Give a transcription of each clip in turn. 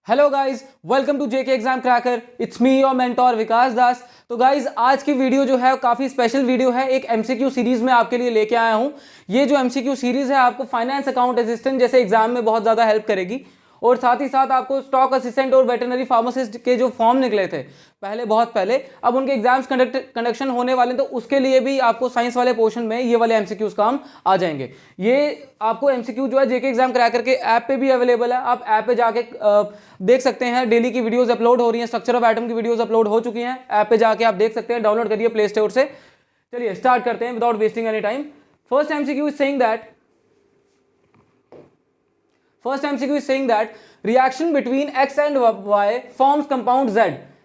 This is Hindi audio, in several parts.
Hello guys, welcome to JK exam cracker. It's me your mentor Vikas Das. तो गाइस, आज की वीडियो जो है काफ़ी स्पेशल वीडियो है। एक एमसीक्यू सीरीज में आपके लिए लेके आया हूं। ये जो एमसीक्यू सीरीज है आपको फाइनेंस अकाउंट असिस्टेंट जैसे एग्जाम में बहुत ज़्यादा हेल्प करेगी, और साथ ही साथ आपको स्टॉक असिस्टेंट और वेटरनरी फार्मासिस्ट के जो फॉर्म निकले थे पहले, बहुत पहले, अब उनके एग्जाम्स कंडक्शन होने वाले, तो उसके लिए भी आपको साइंस वाले पोर्शन में ये वाले एमसीक्यूज काम आ जाएंगे। ये आपको एमसीक्यू जो है जेके एग्जाम क्रैकर के ऐप पे भी अवेलेबल है। आप ऐप पे जाके देख सकते हैं। डेली की वीडियोस अपलोड हो रही हैं, स्ट्रक्चर ऑफ एटम की वीडियोस अपलोड हो चुकी हैं। ऐप पे जाके आप देख सकते हैं, डाउनलोड करिए प्ले स्टोर से। चलिए स्टार्ट करते हैं without wasting any time. First MCQ is saying that reaction between x and y forms compound z.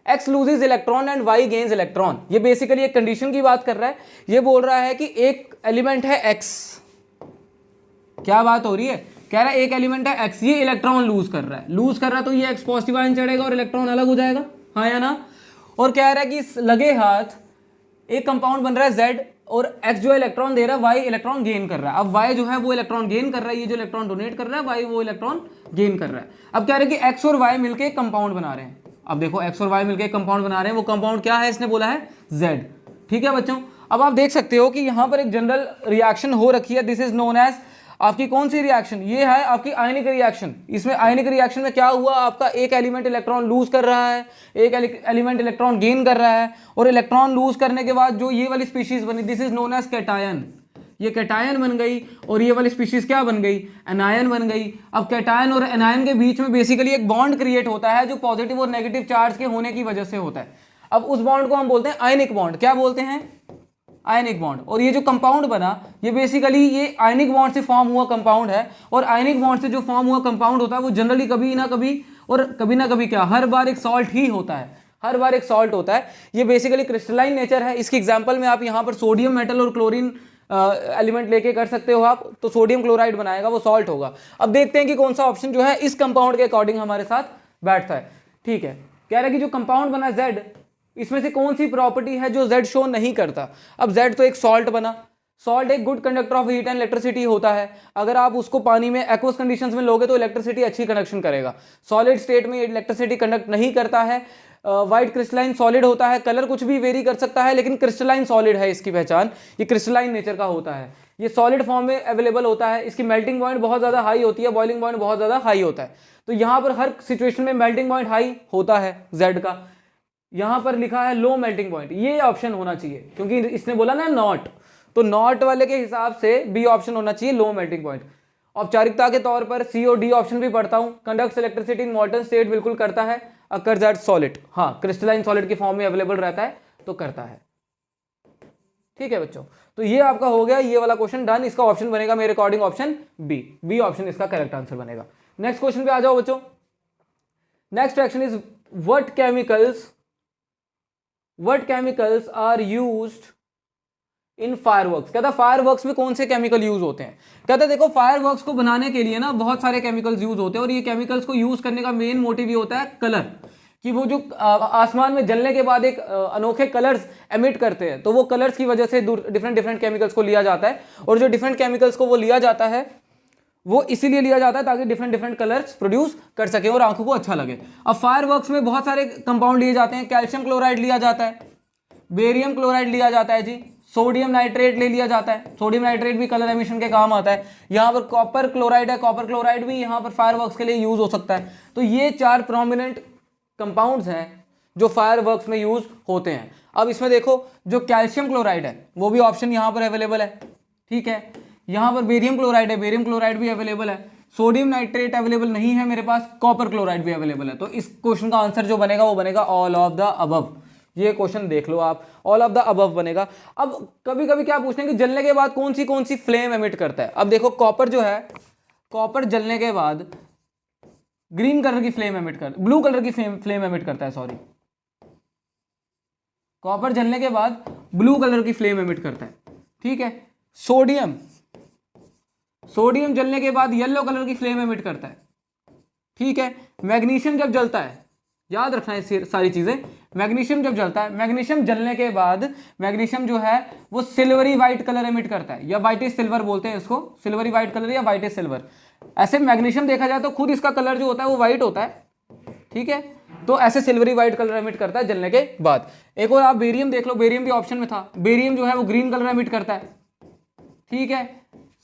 x loses electron and y gains electron. ये बेसिकली एक कंडीशन की बात कर रहा है। ये बोल रहा है कि एक एलिमेंट है x, क्या बात हो रही है, कह रहा है एक एलिमेंट है x, ये इलेक्ट्रॉन लूज कर रहा है, तो ये x पॉजिटिव आयन चढ़ेगा और इलेक्ट्रॉन अलग हो जाएगा, हाँ या ना। और कह रहा है कि इस लगे हाथ एक कंपाउंड बन रहा है z, और x जो इलेक्ट्रॉन दे रहा है, y इलेक्ट्रॉन गेन कर रहा है। अब y जो है वो इलेक्ट्रॉन गेन कर रहा है, ये जो इलेक्ट्रॉन डोनेट कर रहा है y वो इलेक्ट्रॉन गेन कर रहा है। अब कह रहे हैं कि x और y मिलके एक कंपाउंड बना रहे हैं। अब देखो, x और y मिलके एक कंपाउंड बना रहे हैं, वो कंपाउंड क्या है, इसने बोला है z। ठीक है बच्चों, अब आप देख सकते हो कि यहां पर एक जनरल रिएक्शन हो रखी है। दिस इज नोन एज आपकी कौन सी रिएक्शन, ये है आपकी आयनिक रिएक्शन। इसमें आयनिक रिएक्शन में क्या हुआ, आपका एक एलिमेंट इलेक्ट्रॉन लूज कर रहा है, एक एलिमेंट इलेक्ट्रॉन गेन कर रहा है, और इलेक्ट्रॉन लूज करने के बाद जो ये वाली स्पीशीज बनी, this is known as cation. ये कैटायन बन गई, और ये वाली स्पीशीज क्या बन गई, एनायन बन गई। अब कैटायन और एनायन के बीच में बेसिकली एक बॉन्ड क्रिएट होता है, जो पॉजिटिव और नेगेटिव चार्ज के होने की वजह से होता है। अब उस बॉन्ड को हम बोलते हैं आयनिक बॉन्ड। क्या बोलते हैं, आयनिक बॉन्ड। और ये जो कंपाउंड बना, ये बेसिकली ये आयनिक बॉन्ड से फॉर्म हुआ कंपाउंड है। और आयनिक बॉन्ड से जो फॉर्म हुआ कंपाउंड होता है वो जनरली कभी ना कभी क्या, हर बार एक सॉल्ट ही होता है, हर बार एक सॉल्ट होता है। ये बेसिकली क्रिस्टलाइन नेचर है। इसकी एग्जांपल में आप यहाँ पर सोडियम मेटल और क्लोरीन एलिमेंट लेके कर सकते हो आप, तो सोडियम क्लोराइड बनाएगा, वो सॉल्ट होगा। अब देखते हैं कि कौन सा ऑप्शन जो है इस कंपाउंड के अकॉर्डिंग हमारे साथ बैठता है। ठीक है, कह रहा है कि जो कंपाउंड बना Z, इसमें से कौन सी प्रॉपर्टी है जो Z शो नहीं करता। अब Z तो एक सॉल्ट बना। सॉल्ट एक good conductor of heat and electricity होता है। अगर आप उसको पानी में एक्वस कंडीशंस में लोगे तो इलेक्ट्रिसिटी अच्छी कंडक्शन करेगा। सॉलिड स्टेट में इलेक्ट्रिसिटी कंडक्ट नहीं करता है। वाइट क्रिस्टलाइन सॉलिड होता है। कलर कुछ भी वेरी कर सकता है, लेकिन क्रिस्टलाइन सॉलिड है इसकी पहचान। ये क्रिस्टलाइन नेचर का होता है। ये सॉलिड फॉर्म में अवेलेबल होता है। इसकी मेल्टिंग पॉइंट बहुत ज़्यादा हाई होती है, बॉइलिंग पॉइंट बहुत ज़्यादा हाई होता है। तो यहाँ पर हर सिचुएशन में मेल्टिंग पॉइंट हाई होता है Z का। यहां पर लिखा है लो मेल्टिंग पॉइंट, ये ऑप्शन होना चाहिए, क्योंकि इसने बोला ना नॉट, तो नॉट वाले के हिसाब से बी ऑप्शन होना चाहिए, लो मेल्टिंग पॉइंट। औपचारिकता के तौर पर सी और डी ऑप्शन भी पढ़ता हूं। कंडक्ट्स इलेक्ट्रिसिटी इन मॉल्टन स्टेट, बिल्कुल करता है। अकर्स एट सॉलिड, हाँ, क्रिस्टलाइन सॉलिड के फॉर्म में अवेलेबल रहता है, तो करता है। ठीक है बच्चों, तो ये आपका हो गया ये वाला क्वेश्चन डन। इसका ऑप्शन बनेगा मेरे अकॉर्डिंग ऑप्शन बी ऑप्शन इसका करेक्ट आंसर बनेगा। नेक्स्ट क्वेश्चन पे आ जाओ बच्चों। Next question is what chemicals are used in fireworks। कहता फायरवर्क्स में कौन से केमिकल यूज होते हैं। कहता देखो, फायरवर्क्स को बनाने के लिए ना बहुत सारे केमिकल्स यूज होते हैं, और ये केमिकल्स को यूज करने का मेन मोटिव ये होता है कलर, कि वो जो आसमान में जलने के बाद एक अनोखे कलर्स एमिट करते हैं, तो वो कलर्स की वजह से डिफरेंट केमिकल्स को लिया जाता है। और जो डिफरेंट केमिकल्स को वो लिया जाता है, वो इसीलिए लिया जाता है ताकि डिफरेंट कलर्स प्रोड्यूस कर सके और आंखों को अच्छा लगे। अब फायरवर्क्स में बहुत सारे कंपाउंड लिए जाते हैं। कैल्शियम क्लोराइड लिया जाता है, बेरियम क्लोराइड लिया जाता है जी, सोडियम नाइट्रेट ले लिया जाता है। सोडियम नाइट्रेट भी कलर एमिशन के काम आता है। यहाँ पर कॉपर क्लोराइड है, कॉपर क्लोराइड भी यहाँ पर फायरवर्क्स के लिए यूज हो सकता है। तो ये 4 प्रोमिनेंट कंपाउंड्स हैं जो फायरवर्क्स में यूज होते हैं। अब इसमें देखो, जो कैल्शियम क्लोराइड है वो भी ऑप्शन यहाँ पर अवेलेबल है। ठीक है, यहाँ पर बेरियम क्लोराइड है, बेरियम क्लोराइड भी अवेलेबल है। सोडियम नाइट्रेट अवेलेबल नहीं है मेरे पास, कॉपर क्लोराइड भी अवेलेबल है। तो इस क्वेश्चन का आंसर जो बनेगा वो बनेगा ऑल ऑफ द अबव। ये क्वेश्चन देख लो आप, ऑल ऑफ द अबव बनेगा। अब कभी कभी क्या पूछते हैं कि जलने के बाद कौन सी फ्लेम एमिट करता है। अब देखो, कॉपर जो है, कॉपर जलने के बाद ग्रीन कलर की फ्लेम एमिट कर, ब्लू कलर की फ्लेम एमिट करता है, सॉरी, कॉपर जलने के बाद ब्लू कलर की फ्लेम एमिट करता है। ठीक है, सोडियम जलने के बाद येलो कलर की फ्लेम एमिट करता है। ठीक है, मैग्नीशियम जब जलता है, याद रखना है सारी चीजें। मैग्नीशियम जब जलता है, मैग्नीशियम जलने के बाद मैग्नीशियम जो है वो सिल्वरी व्हाइट कलर एमिट करता है, या व्हाइटिश सिल्वर बोलते हैं इसको, सिल्वरी व्हाइट कलर या व्हाइटिश सिल्वर। ऐसे मैग्नीशियम देखा जाए तो खुद इसका कलर जो होता है वो व्हाइट होता है, ठीक है, तो ऐसे सिल्वरी व्हाइट कलर एमिट करता है जलने के बाद। एक और आप बेरियम देख लो, बेरियम भी ऑप्शन में था, बेरियम जो है वो ग्रीन कलर एमिट करता है, ठीक है,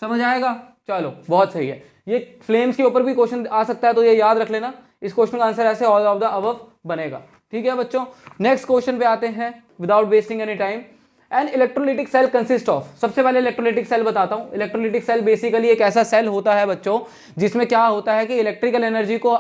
समझ आएगा। चलो बहुत सही है, ये फ्लेम्स के ऊपर भी क्वेश्चन आ सकता है तो ये याद रख लेना, इस क्वेश्चन का आंसर ऐसे ऑल ऑफ द अबव बनेगा, ठीक है बच्चों। नेक्स्ट क्वेश्चन पे आते हैं without wasting any time. An electrolytic cell consist of, सबसे पहले इलेक्ट्रोलिटिक सेल बताता हूं। इलेक्ट्रोलिटिक सेल बेसिकली एक ऐसा सेल होता है बच्चों जिसमें क्या होता है कि इलेक्ट्रिकल एनर्जी को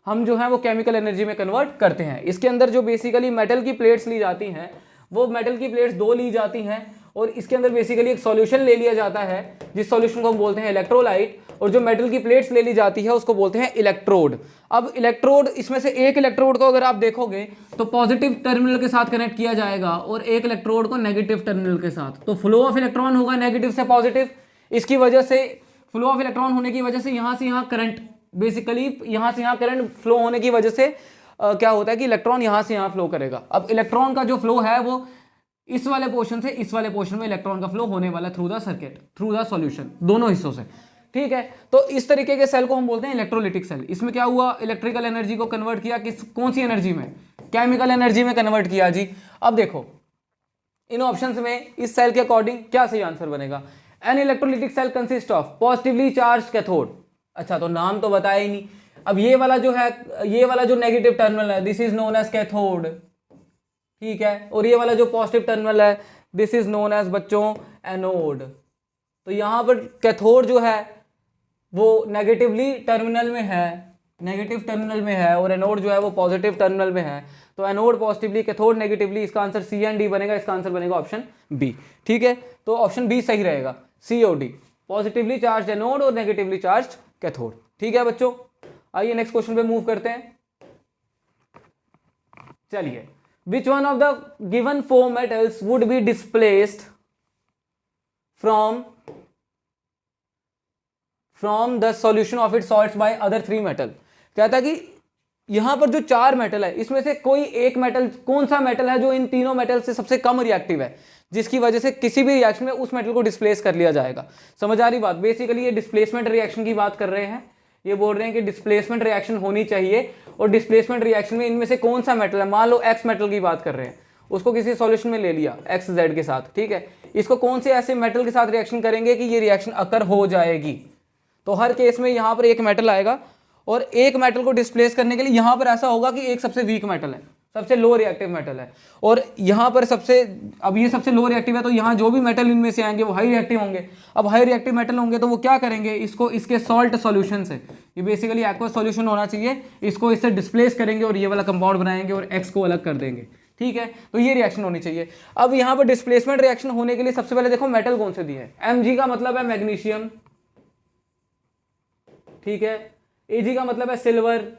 हम जो है वो केमिकल एनर्जी में कन्वर्ट करते हैं। इसके अंदर जो बेसिकली मेटल की प्लेट्स ली जाती हैं, वो मेटल की प्लेट्स दो ली जाती हैं और इसके अंदर बेसिकली एक सॉल्यूशन ले लिया जाता है जिस सॉल्यूशन को हम बोलते हैं इलेक्ट्रोलाइट, और जो मेटल की प्लेट्स ले ली जाती है उसको बोलते हैं इलेक्ट्रोड। अब इलेक्ट्रोड, इसमें से एक इलेक्ट्रोड को अगर आप देखोगे तो पॉजिटिव टर्मिनल के साथ कनेक्ट किया जाएगा और एक इलेक्ट्रोड को नेगेटिव टर्मिनल के साथ, तो फ्लो ऑफ इलेक्ट्रॉन होगा नेगेटिव से पॉजिटिव। इसकी वजह से फ्लो ऑफ इलेक्ट्रॉन होने की वजह से यहाँ से यहाँ करंट, बेसिकली यहाँ से यहाँ करंट फ्लो होने की वजह से क्या होता है कि इलेक्ट्रॉन यहाँ से यहाँ फ्लो करेगा। अब इलेक्ट्रॉन का जो फ्लो है वो इस वाले पोर्शन से इस वाले पोर्शन में इलेक्ट्रॉन का फ्लो होने वाला through the circuit, through the solution, दोनों हिस्सों से, ठीक है। तो इस तरीके के सेल को हम बोलते हैं इलेक्ट्रोलिटिक सेल। इसमें क्या हुआ, इलेक्ट्रिकल एनर्जी को कन्वर्ट किया किस, कौन सी एनर्जी में, केमिकल एनर्जी में कन्वर्ट किया जी। अब देखो इन ऑप्शंस में इस सेल के अकॉर्डिंग क्या सही आंसर बनेगा। An electrolytic cell consist of positively charge cathode, अच्छा तो नाम तो बताया ही नहीं। अब ये वाला जो है, ये वाला जो नेगेटिव टर्मिनल है this is known as cathode, ठीक है, और ये वाला जो पॉजिटिव टर्मिनल है दिस इज नोन एज बच्चों एनोड। तो यहां पर कैथोड जो है वो नेगेटिवली टर्मिनल में है, नेगेटिव टर्मिनल में है, और एनोड जो है वो पॉजिटिव टर्मिनल में है। तो एनोड पॉजिटिवली, कैथोड नेगेटिवली, इसका आंसर सी एंड डी बनेगा, इसका आंसर बनेगा ऑप्शन बी, ठीक है। तो ऑप्शन बी सही रहेगा, सी और डी, पॉजिटिवली चार्ज एनोड और नेगेटिवली चार्ज कैथोड, ठीक है बच्चों। आइए नेक्स्ट क्वेश्चन पे मूव करते हैं। चलिए, which one of the given four metals would be displaced from the solution of its salts by other three metal। कहता है कि यहां पर जो चार मेटल है इसमें से कोई एक मेटल, कौन सा मेटल है जो इन तीनों मेटल से सबसे कम रिएक्टिव है, जिसकी वजह से किसी भी रिएक्शन में उस मेटल को डिस्प्लेस कर लिया जाएगा। समझ आ रही बात, बेसिकली ये डिस्प्लेसमेंट रिएक्शन की बात कर रहे हैं। ये बोल रहे हैं कि डिस्प्लेसमेंट रिएक्शन होनी चाहिए और डिस्प्लेसमेंट रिएक्शन में इनमें से कौन सा मेटल है, मान लो एक्स मेटल की बात कर रहे हैं, उसको किसी सॉल्यूशन में ले लिया एक्स जेड के साथ, ठीक है, इसको कौन से ऐसे मेटल के साथ रिएक्शन करेंगे कि ये रिएक्शन अकर हो जाएगी। तो हर केस में यहाँ पर एक मेटल आएगा और एक मेटल को डिस्प्लेस करने के लिए यहाँ पर ऐसा होगा कि एक सबसे वीक मेटल है, सबसे लो रिएक्टिव मेटल है, और यहाँ पर सबसे, अब ये सबसे लो रिएक्टिव है तो यहाँ जो भी मेटल इनमें से आएंगे वो हाई रिएक्टिव होंगे। अब हाई रिएक्टिव मेटल होंगे तो वो क्या करेंगे, इसको इसके सॉल्ट सॉल्यूशन से, ये बेसिकली एक्वा सॉल्यूशन होना चाहिए, इसको इससे डिस्प्लेस करेंगे और ये वाला कंपाउंड बनाएंगे और एक्स को अलग कर देंगे, ठीक है। तो ये रिएक्शन होनी चाहिए। अब यहाँ पर डिस्प्लेसमेंट रिएक्शन होने के लिए सबसे पहले देखो मेटल कौन से दिए हैं। Mg का मतलब है मैग्नीशियम, ठीक है, Ag का मतलब है सिल्वर,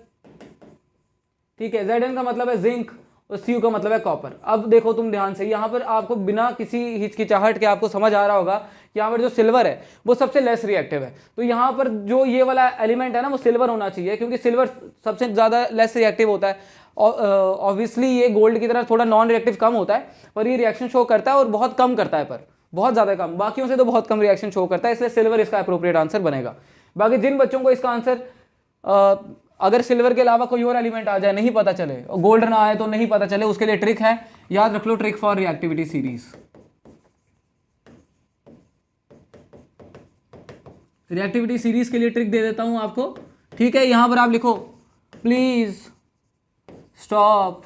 ठीक है, Zn का मतलब है जिंक और Cu का मतलब है कॉपर। अब देखो तुम ध्यान से, यहाँ पर आपको बिना किसी हिचकिचाहट के आपको समझ आ रहा होगा कि यहाँ पर जो सिल्वर है वो सबसे लेस रिएक्टिव है। तो यहाँ पर जो ये वाला एलिमेंट है ना वो सिल्वर होना चाहिए, क्योंकि सिल्वर सबसे ज़्यादा लेस रिएक्टिव होता है। ऑब्वियसली ये गोल्ड की तरह थोड़ा नॉन रिएक्टिव कम होता है, पर ये रिएक्शन शो करता है और बहुत कम करता है, पर बहुत ज़्यादा कम, बाकियों से तो बहुत कम रिएक्शन शो करता है, इसलिए सिल्वर इसका अप्रोप्रिएट आंसर बनेगा। बाकी जिन बच्चों को इसका आंसर अगर सिल्वर के अलावा कोई और एलिमेंट आ जाए नहीं पता चले और गोल्ड ना आए तो नहीं पता चले, उसके लिए ट्रिक है, याद रख लो, trick for reactivity series. Reactivity series के लिए ट्रिक दे देता हूं आपको, ठीक है। यहां पर आप लिखो please stop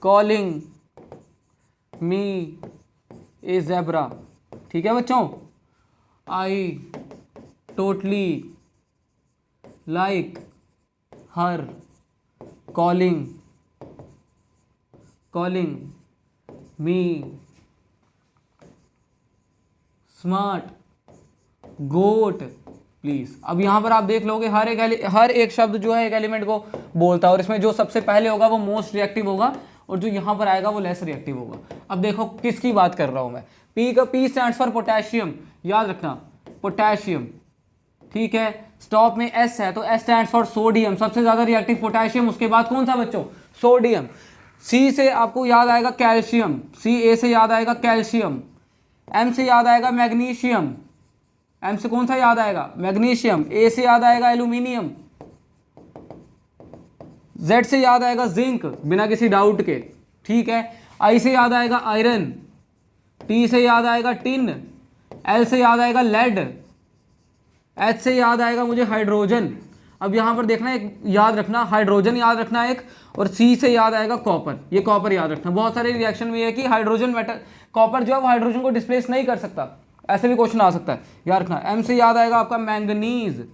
calling me a zebra, ठीक है बच्चों। I totally like her calling me smart goat please. अब यहां पर आप देख लोगे हर एक शब्द जो है एक एलिमेंट को बोलता है, और इसमें जो सबसे पहले होगा वो मोस्ट रिएक्टिव होगा और जो यहां पर आएगा वो लेस रिएक्टिव होगा। अब देखो किसकी बात कर रहा हूं मैं, पी का पी स्टैंड्स फॉर पोटेशियम, याद रखना पोटेशियम, ठीक है। स्टॉप में एस है तो एस स्टैंड्स फॉर सोडियम, सबसे ज्यादा रिएक्टिव पोटेशियम, उसके बाद कौन सा बच्चों, सोडियम। सी से आपको याद आएगा कैल्शियम, सी ए से याद आएगा कैल्शियम। एम से याद आएगा मैग्नीशियम, एम से कौन सा याद आएगा, मैग्नीशियम। ए से याद आएगा एल्यूमिनियम, Z से याद आएगा जिंक बिना किसी डाउट के, ठीक है। I से याद आएगा आयरन, T से याद आएगा टिन, L से याद आएगा लेड, H से याद आएगा मुझे हाइड्रोजन। अब यहाँ पर देखना एक याद रखना, हाइड्रोजन याद रखना एक, और C से याद आएगा कॉपर, ये कॉपर याद रखना। बहुत सारे रिएक्शन में ये है कि हाइड्रोजन मेटल, कॉपर जो है वो हाइड्रोजन को डिस्प्लेस नहीं कर सकता, ऐसे भी क्वेश्चन आ सकता है, याद रखना। M से याद आएगा आपका मैंगनीज,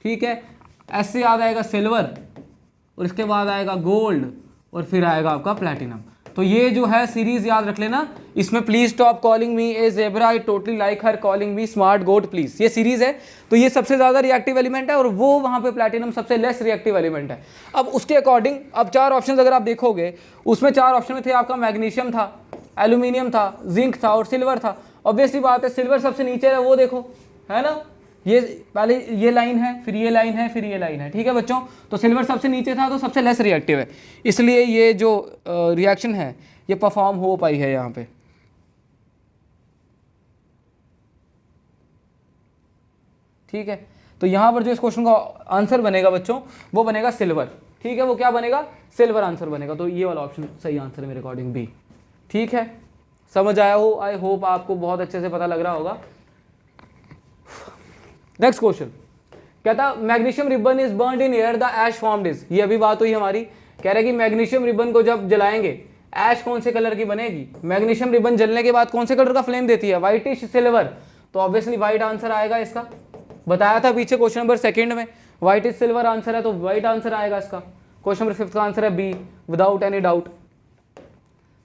ठीक है। S से याद आएगा सिल्वर, और इसके बाद आएगा गोल्ड, और फिर आएगा आपका प्लैटिनम। तो ये जो है सीरीज याद रख लेना। इसमें please stop calling me a zebra, I totally like her, calling me smart goat please, ये सीरीज है। तो ये सबसे ज्यादा रिएक्टिव एलिमेंट है और वो वहां पे प्लैटिनम सबसे लेस रिएक्टिव एलिमेंट है। अब उसके अकॉर्डिंग अब 4 ऑप्शन अगर आप देखोगे, उसमें 4 ऑप्शन में थे आपका मैग्नीशियम था, एल्यूमिनियम था, जिंक था और सिल्वर था। ऑब्वियसली बात है सिल्वर सबसे नीचे है, वो देखो, है ना, ये पहले ये लाइन है, फिर ये लाइन है, फिर ये लाइन है, ठीक है बच्चों। तो सिल्वर सबसे नीचे था तो सबसे लेस रिएक्टिव है, इसलिए ये जो रिएक्शन है ये परफॉर्म हो पाई है यहाँ पे। ठीक है, तो यहाँ पर जो इस क्वेश्चन का आंसर बनेगा बच्चों वो बनेगा सिल्वर, ठीक है। वो क्या बनेगा, सिल्वर आंसर बनेगा। तो ये वाला ऑप्शन सही आंसर है मेरे अकॉर्डिंग बी, ठीक है। समझ आया हो, आई होप आपको बहुत अच्छे से पता लग रहा होगा। नेक्स्ट क्वेश्चन कहता magnesium ribbon is burned in air, the ash formed is, ये अभी बात हुई हमारी। कह रहे कि मैग्नीशियम रिबन को जब जलाएंगे ऐश कौन से कलर की बनेगी। मैग्नीशियम रिबन जलने के बाद कौन से कलर का फ्लेम देती है, व्हाइटिश सिल्वर, तो ऑब्वियसली व्हाइट आंसर आएगा इसका। बताया था पीछे क्वेश्चन नंबर 2 में व्हाइटिश सिल्वर आंसर है, तो व्हाइट आंसर आएगा इसका। क्वेश्चन नंबर 5 का आंसर है B, without any doubt.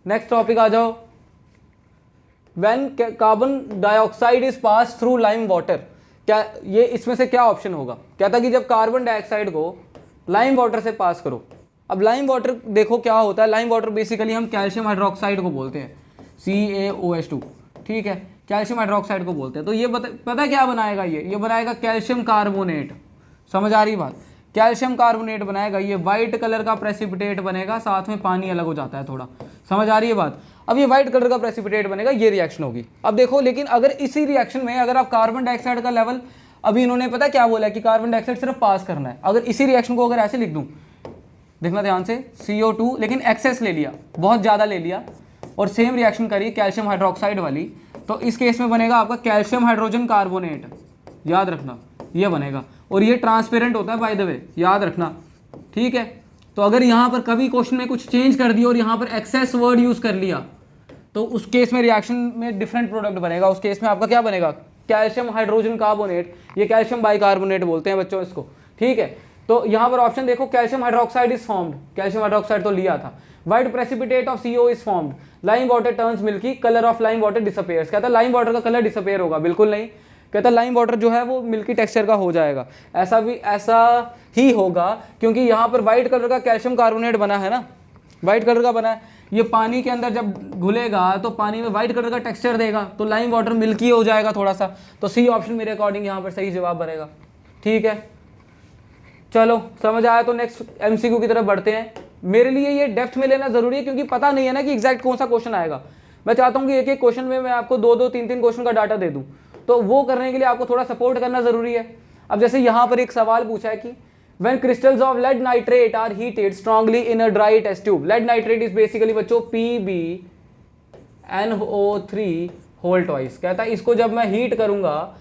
Next topic आ जाओ। When carbon dioxide is pass through lime water, क्या ये इसमें से क्या ऑप्शन होगा। कहता कि जब कार्बन डाइऑक्साइड को लाइम वाटर से पास करो। अब लाइम वाटर देखो क्या होता है, लाइम वाटर बेसिकली हम कैल्शियम हाइड्रोक्साइड को बोलते हैं, CaOH2, ठीक है, कैल्शियम हाइड्रोक्साइड को बोलते हैं। तो ये पता क्या बनाएगा, ये बनाएगा कैल्शियम कार्बोनेट। समझ आ रही बात, कैल्शियम कार्बोनेट बनाएगा, ये व्हाइट कलर का प्रेसिपिटेट बनेगा, साथ में पानी अलग हो जाता है थोड़ा। समझ आ रही है बात। अब ये व्हाइट कलर का प्रेसिपिटेट बनेगा, ये रिएक्शन होगी। अब देखो लेकिन अगर इसी रिएक्शन में अगर आप कार्बन डाइऑक्साइड का लेवल, अभी इन्होंने पता क्या बोला कि कार्बन डाइऑक्साइड सिर्फ पास करना है। अगर इसी रिएक्शन को अगर ऐसे लिख दूं, देखना ध्यान से, CO2 लेकिन एक्सेस ले लिया, बहुत ज़्यादा ले लिया, और सेम रिएक्शन करी कैल्शियम हाइड्रोक्साइड वाली, तो इस केस में बनेगा आपका कैल्शियम हाइड्रोजन कार्बोनेट, याद रखना ये बनेगा। और ये ट्रांसपेरेंट होता है बाय द वे, याद रखना, ठीक है। तो अगर यहाँ पर कभी क्वेश्चन में कुछ चेंज कर दिया और यहाँ पर एक्सेस वर्ड यूज़ कर लिया, तो उस केस में रिएक्शन में डिफरेंट प्रोडक्ट बनेगा। उस केस में आपका क्या बनेगा, कैल्शियम हाइड्रोजन कार्बोनेट, ये कैल्शियम बाइकार्बोनेट बोलते हैं बच्चों इसको, ठीक है। तो यहाँ पर ऑप्शन देखो, calcium hydroxide is formed, calcium hydroxide तो लिया था। White precipitate of CO is formed, lime water turns milky, colour of lime water disappears. कहता लाइम वाटर का कलर डिसअपियर होगा, बिल्कुल नहीं। कहता लाइम वाटर जो है वो मिल्की टेक्सचर का हो जाएगा। ऐसा ही होगा क्योंकि यहाँ पर व्हाइट कलर का कैल्शियम कार्बोनेट बना है ना, व्हाइट कलर का बना है, ये पानी के अंदर जब घुलेगा तो पानी में व्हाइट कलर का टेक्सचर देगा, तो लाइम वाटर मिल्की हो जाएगा थोड़ा सा। तो सी ऑप्शन मेरे अकॉर्डिंग यहाँ पर सही जवाब बनेगा, ठीक है। चलो समझ आया, तो नेक्स्ट MCQ की तरफ बढ़ते हैं। मेरे लिए ये डेप्थ में लेना जरूरी है क्योंकि पता नहीं है ना कि एग्जैक्ट कौन सा क्वेश्चन आएगा। मैं चाहता हूँ कि एक एक क्वेश्चन में मैं आपको 2-2, 3-3 क्वेश्चन का डाटा दे दूँ, तो वो करने के लिए आपको थोड़ा सपोर्ट करना जरूरी है। अब जैसे यहाँ पर एक सवाल पूछा है कि when crystals of lead nitrate are heated strongly in a dry test tube, lead nitrate is basically बच्चों PbNO3 whole twice। कहता है इसको जब मैं हीट करूंगा,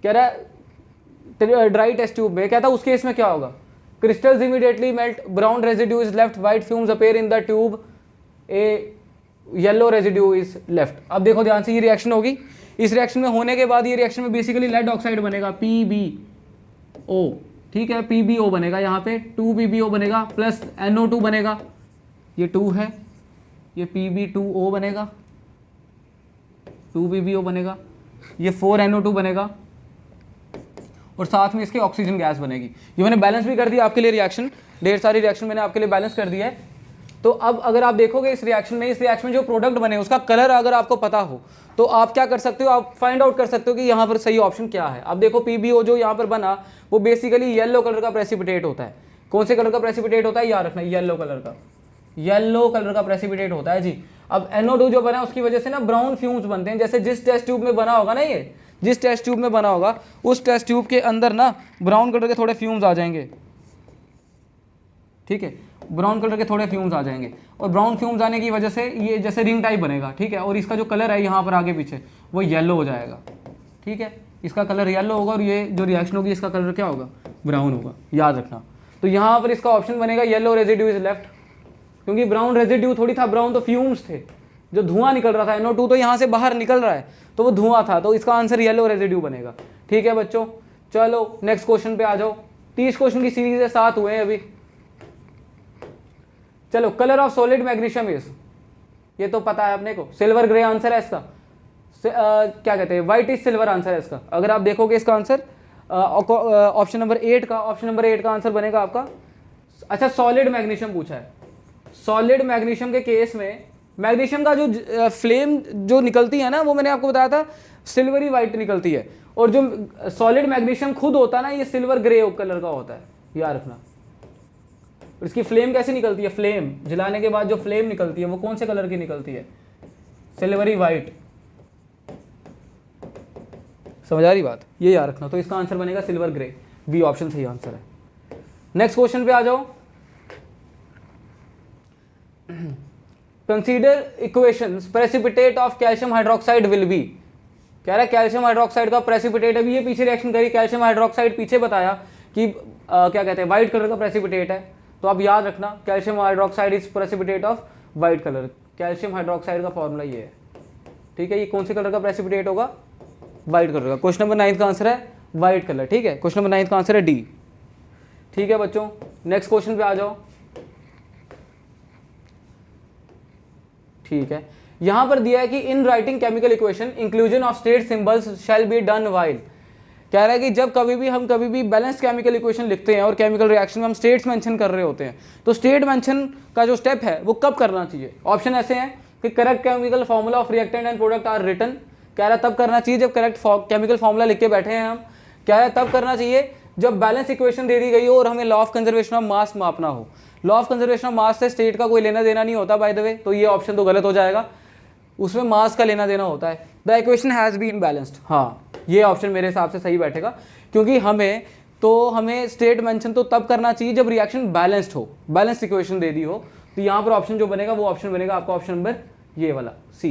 कह रहा है ड्राई टेस्ट ट्यूब में, कहता है उस केस में क्या होगा, crystals immediately melt, brown residue is left, white fumes appear in the tube, a yellow residue is left। अब देखो ध्यान से, ये रिएक्शन होगी, इस रिएक्शन में होने के बाद ये रिएक्शन में बेसिकली लेड ऑक्साइड बनेगा PbO, ठीक है, PbO बनेगा, यहाँ पे 2PbO बनेगा प्लस NO2 बनेगा, ये 2 है, ये Pb2O बनेगा, 2PbO बनेगा, ये 4NO2 बनेगा, और साथ में इसके ऑक्सीजन गैस बनेगी। ये मैंने बैलेंस भी कर दिया आपके लिए रिएक्शन, ढेर सारी रिएक्शन मैंने आपके लिए बैलेंस कर दिया है। तो अब अगर आप देखोगे इस रिएक्शन में जो प्रोडक्ट बने उसका कलर अगर आपको पता हो तो आप क्या कर सकते हो, आप फाइंड आउट कर सकते हो कि यहाँ पर सही ऑप्शन क्या है। अब देखो PbO जो यहाँ पर बना वो बेसिकली येलो कलर का प्रेसिपिटेट होता है। कौन से कलर का प्रेसिपिटेट होता है, याद रखना, येलो कलर का प्रेसिपिटेट होता है जी। अब NO2 जो बना उसकी वजह से ना ब्राउन फ्यूम्स बनते हैं। जैसे जिस टेस्ट ट्यूब में बना होगा ना, ये जिस टेस्ट ट्यूब में बना होगा उस टेस्ट ट्यूब के अंदर ना ब्राउन कलर के थोड़े फ्यूम्स आ जाएंगे, ठीक है, ब्राउन कलर के थोड़े फ्यूम्स आ जाएंगे, और ब्राउन फ्यूम्स आने की वजह से ये जैसे रिंग टाइप बनेगा, ठीक है, और इसका जो कलर है यहाँ पर आगे पीछे वो येलो हो जाएगा, ठीक है, इसका कलर येलो होगा और ये जो रिएक्शन होगी इसका कलर क्या होगा, ब्राउन होगा, याद रखना। तो यहाँ पर इसका ऑप्शन बनेगा येलो रेजिड्यू इज लेफ्ट, क्योंकि ब्राउन रेजिड्यू थोड़ी था, ब्राउन तो फ्यूम्स थे, जो धुआं निकल रहा था, NO2 तो यहाँ से बाहर निकल रहा है तो वो धुआं था, तो इसका आंसर येलो रेजिड्यू बनेगा। ठीक है बच्चों, चलो नेक्स्ट क्वेश्चन पे आ जाओ। 30 क्वेश्चन की सीरीज है, 7 हुए हैं अभी। चलो, colour of solid magnesium is, ये तो पता है अपने को, सिल्वर ग्रे आंसर है इसका। क्या कहते हैं, व्हाइट इज सिल्वर आंसर है इसका। अगर आप देखोगे इसका आंसर ऑप्शन नंबर 8 का आंसर बनेगा आपका। अच्छा, सॉलिड मैग्नीशियम पूछा है। सॉलिड मैग्नीशियम के केस में मैग्नीशियम का जो फ्लेम जो निकलती है ना, वो मैंने आपको बताया था सिल्वरी वाइट निकलती है, और जो सॉलिड मैग्नीशियम खुद होता है ना, ये सिल्वर ग्रे कलर का होता है, याद रखना। इसकी फ्लेम कैसे निकलती है, फ्लेम जलाने के बाद जो फ्लेम निकलती है वो कौन से कलर की निकलती है, सिल्वरी वाइट। समझ आ रही बात, ये याद रखना। तो इसका आंसर बनेगा सिल्वर ग्रे, बी ऑप्शन सही आंसर है। नेक्स्ट क्वेश्चन पे आ जाओ। Consider equations precipitate of calcium hydroxide will be. कह रहा है कैल्शियम हाइड्रोक्साइड का प्रेसिपिटेट, अभी ये पीछे रिएक्शन करी, कैल्शियम हाइड्रोक्साइड पीछे बताया कि क्या कहते हैं, व्हाइट कलर का प्रेसिपिटेट है। तो आप याद रखना, calcium hydroxide is precipitate of white colour. Calcium hydroxide का फॉर्मूला ये है, ठीक है। ये कौन से कलर का प्रेसिपिटेट होगा, व्हाइट कलर का। क्वेश्चन नंबर 9 का आंसर है व्हाइट कलर, ठीक है। क्वेश्चन नंबर 9 का आंसर है डी, ठीक है बच्चों। नेक्स्ट क्वेश्चन पे आ जाओ। ठीक है, यहां पर दिया है कि in writing chemical equation inclusion of state symbols shall be done while. कह रहा है कि जब हम कभी भी बैलेंस्ड केमिकल इक्वेशन लिखते हैं और केमिकल रिएक्शन में हम स्टेट्स मेंशन कर रहे होते हैं, तो स्टेट मेंशन का जो स्टेप है वो कब करना चाहिए। ऑप्शन ऐसे हैं कि correct chemical formula of reactant and product are written. कह रहा है तब करना चाहिए जब करेक्ट केमिकल फॉर्मूला लिख के बैठे हैं हम। कह रहा है तब करना चाहिए जब बैलेंस इक्वेशन दे दी गई हो और हमें law of conservation of mass मापना हो। Law of conservation of mass से स्टेट का कोई लेना देना नहीं होता बाय द वे, तो ये ऑप्शन तो गलत हो जाएगा, उसमें मास का लेना देना होता है। The equation has been balanced, हाँ ये ऑप्शन मेरे हिसाब से सही बैठेगा, क्योंकि हमें स्टेट मेंशन तो तब करना चाहिए जब रिएक्शन बैलेंस्ड हो, बैलेंस्ड इक्वेशन दे दी हो। तो यहाँ पर ऑप्शन जो बनेगा वो ऑप्शन बनेगा आपका ऑप्शन नंबर ये वाला सी।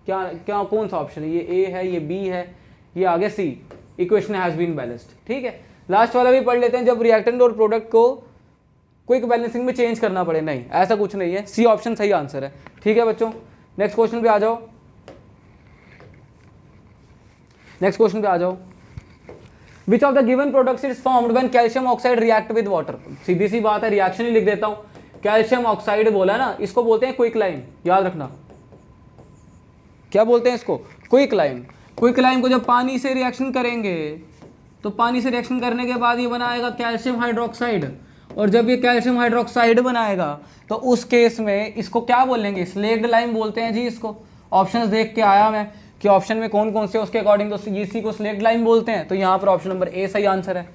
क्या कौन सा ऑप्शन है, ये ए है, ये बी है, ये आगे सी, इक्वेशन हैज बीन बैलेंस्ड। ठीक है, लास्ट वाला भी पढ़ लेते हैं, जब रिएक्टेंट और प्रोडक्ट को क्विक बैलेंसिंग में चेंज करना पड़े। नहीं, ऐसा कुछ नहीं है, सी ऑप्शन सही आंसर है। ठीक है बच्चों, नेक्स्ट क्वेश्चन पे आ जाओ। नेक्स्ट क्वेश्चन पे आ जाओ। Which of the given products is formed when calcium oxide react with water. सीधी सी बात है, रिएक्शन ही लिख देता हूं। कैल्शियम ऑक्साइड बोला ना, इसको बोलते हैं क्विक लाइम, याद रखना। क्या बोलते हैं इसको, क्विक लाइम। क्विक लाइम को जब पानी से रिएक्शन करेंगे तो पानी से रिएक्शन करने के बाद ये बनाएगा कैल्शियम हाइड्रोक्साइड, और जब ये कैल्शियम हाइड्रोक्साइड बनाएगा तो उस केस में इसको क्या बोलेंगे, स्लेक्ड लाइम बोलते हैं जी इसको। ऑप्शंस देख के आया मैं कि ऑप्शन में कौन कौन से उसके अकॉर्डिंग, तो इसी को स्लेक्ड लाइम बोलते हैं। तो यहाँ पर ऑप्शन नंबर ए सही आंसर है,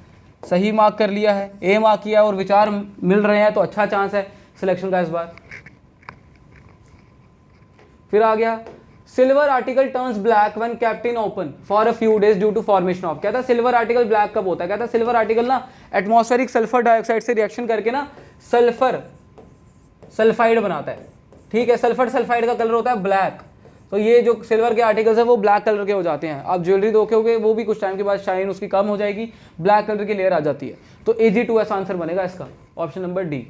सही मार्क कर लिया है, ए मार्क किया और विचार मिल रहे हैं तो अच्छा चांस है सिलेक्शन का इस बार। फिर आ गया, silver article turns black when kept in open for a few days due to formation of. कहता है सिल्वर आर्टिकल ब्लैक कब होता है, कहता है सिल्वर आर्टिकल ना एटमॉस्फेरिक सल्फर डाइऑक्साइड से रिएक्शन करके ना सल्फर सल्फाइड बनाता है। ठीक है, सल्फर सल्फाइड का कलर होता है ब्लैक, तो ये जो सिल्वर के आर्टिकल्स है वो ब्लैक कलर के हो जाते हैं। आप ज्वेलरी देखोगे वो भी कुछ टाइम के बाद शाइन उसकी कम हो जाएगी, ब्लैक कलर की लेयर आ जाती है। तो AG2S आंसर बनेगा इसका, ऑप्शन नंबर डी।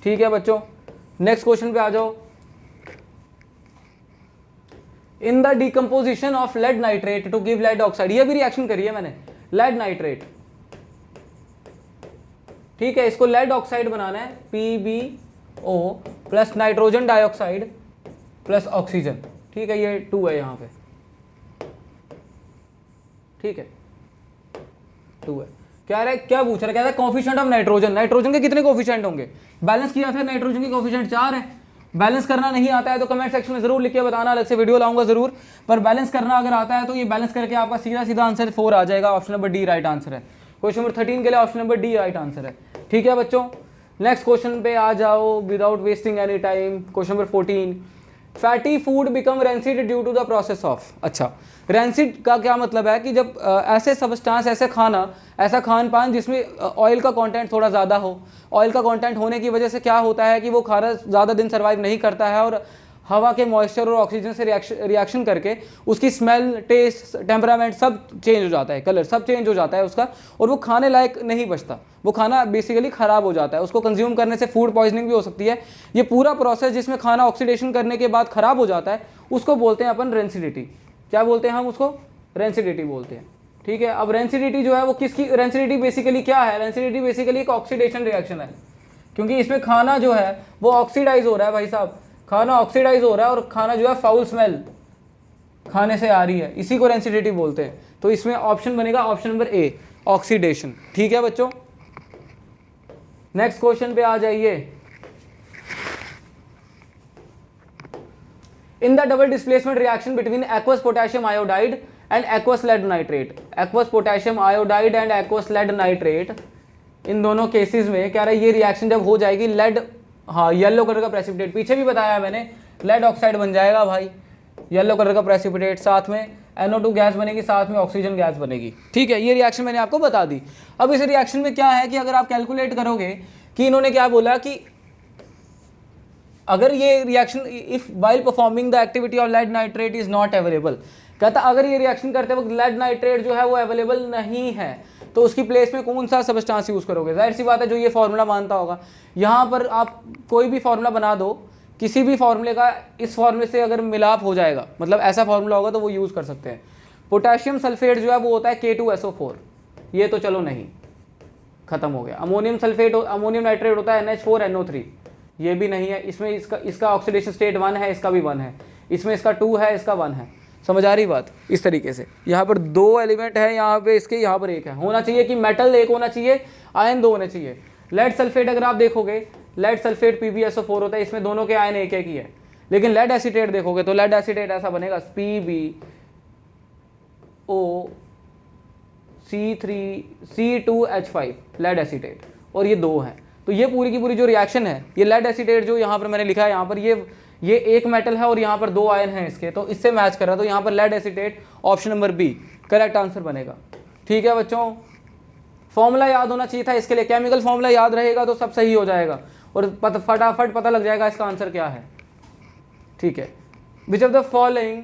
ठीक है बच्चों, नेक्स्ट क्वेश्चन पे आ जाओ। In the decomposition of lead nitrate to give lead oxide, ये भी रिएक्शन करी है मैंने, लेड नाइट्रेट। ठीक है, इसको लेड ऑक्साइड बनाना है, PbO plus nitrogen dioxide plus oxygen. ठीक है, ये 2 है यहाँ पे। ठीक है, 2 है। क्या है, क्या पूछ रहा है, कहता है कोफिशिएंट ऑफ नाइट्रोजन। नाइट्रोजन के कितने कोफिशिएंट होंगे, बैलेंस किया था नाइट्रोजन के कोफिशिएंट 4 है। बैलेंस करना नहीं आता है तो कमेंट सेक्शन में जरूर लिख के बताना, अलग से वीडियो लाऊंगा जरूर। पर बैलेंस करना अगर आता है तो ये बैलेंस करके आपका सीधा सीधा आंसर 4 आ जाएगा, option number D right answer है। क्वेश्चन नंबर 13 के लिए option number D right answer है। ठीक है बच्चों, नेक्स्ट क्वेश्चन पे आ जाओ without wasting any time. Question number 14, fatty food become rancid due to the process of. अच्छा, रेंसिड का क्या मतलब है कि जब ऐसे सब्सटेंस, ऐसा खान पान जिसमें ऑयल का कंटेंट थोड़ा ज़्यादा हो, ऑयल का कंटेंट होने की वजह से क्या होता है कि वो खाना ज़्यादा दिन सर्वाइव नहीं करता है और हवा के मॉइस्चर और ऑक्सीजन से रिएक्शन करके उसकी स्मेल, टेस्ट, टेम्परामेंट सब चेंज हो जाता है, कलर सब चेंज हो जाता है उसका, और वो खाने लायक नहीं बचता, वो खाना बेसिकली ख़राब हो जाता है, उसको कंज्यूम करने से फूड पॉइजनिंग भी हो सकती है। ये पूरा प्रोसेस जिसमें खाना ऑक्सीडेशन करने के बाद ख़राब हो जाता है उसको बोलते हैं अपन रेंसिडिटी। क्या बोलते हैं हम उसको? रेंसिडिटी बोलते हैं। ठीक है, अब रेंसिडिटी जो है वो किसकी, रेंसिडिटी बेसिकली क्या है? रेंसिडिटी बेसिकली एक ऑक्सीडेशन रिएक्शन है, क्योंकि इसमें खाना जो है वो ऑक्सीडाइज हो रहा है भाई साहब, खाना ऑक्सीडाइज हो रहा है और खाना जो है फाउल स्मेल खाने से आ रही है, इसी को रेंसिडिटी बोलते हैं। तो इसमें ऑप्शन बनेगा ऑप्शन नंबर ए, ऑक्सीडेशन। ठीक है बच्चों, नेक्स्ट क्वेश्चन पे आ जाइए। In the double displacement reaction between aqueous potassium iodide and aqueous lead nitrate, aqueous potassium iodide and aqueous lead nitrate, इन दोनों केसेस में क्या रहा है, ये रिएक्शन जब हो जाएगी लेड, हाँ येलो कलर का प्रेसिपिटेट, पीछे भी बताया मैंने, लेड ऑक्साइड बन जाएगा भाई, येलो कलर का प्रेसिपिटेट, साथ में NO2 गैस बनेगी, साथ में ऑक्सीजन गैस बनेगी। ठीक है, ये रिएक्शन मैंने आपको बता दी। अब इस रिएक्शन में क्या है कि अगर आप कैलकुलेट करोगे कि इन्होंने क्या बोला कि अगर ये reaction, if while performing the activity of lead nitrate is not available, कहता अगर ये रिएक्शन करते वक्त लेड नाइट्रेट जो है वो अवेलेबल नहीं है तो उसकी प्लेस में कौन सा सब्सटेंस यूज करोगे? जाहिर सी बात है जो ये फॉर्मूला मानता होगा, यहाँ पर आप कोई भी फॉर्मूला बना दो, किसी भी फॉर्मूले का इस फॉर्मूले से अगर मिलाप हो जाएगा, मतलब ऐसा फॉर्मूला होगा तो वो यूज कर सकते हैं। पोटेशियम सल्फेट जो है वो होता है K2SO4, ये तो चलो नहीं, खत्म हो गया। अमोनियम सल्फेट, अमोनियम नाइट्रेट होता है NH4NO3, ये भी नहीं है। इसमें इसका ऑक्सीडेशन स्टेट 1 है, इसका भी 1 है, इसमें इसका 2 है, इसका 1 है। समझ आ रही बात? इस तरीके से यहाँ पर 2 एलिमेंट है, यहाँ पे इसके, यहाँ पर 1 है। होना चाहिए कि मेटल 1 होना चाहिए, आयन 2 होने चाहिए। लेड सल्फेट अगर आप देखोगे, लेड सल्फेट PbSO4 होता है, इसमें दोनों के आयन एक एक ही है। लेकिन लेड एसीटेट देखोगे तो लेड एसीटेट ऐसा बनेगा PbO3C2H5 लेड एसीटेट, और ये 2 है। तो ये पूरी की पूरी जो रिएक्शन है, ये लेड एसीटेट जो यहाँ पर मैंने लिखा है, यहाँ पर ये एक मेटल है और यहाँ पर 2 आयन हैं इसके, तो इससे मैच कर रहा है। तो यहाँ पर lead acetate option number B correct answer बनेगा। ठीक है बच्चों, फॉर्मूला याद होना चाहिए था इसके लिए, केमिकल फॉर्मूला याद रहेगा तो सब सही हो जाएगा और फटाफट पता लग जाएगा इसका आंसर क्या है। ठीक है, which of the following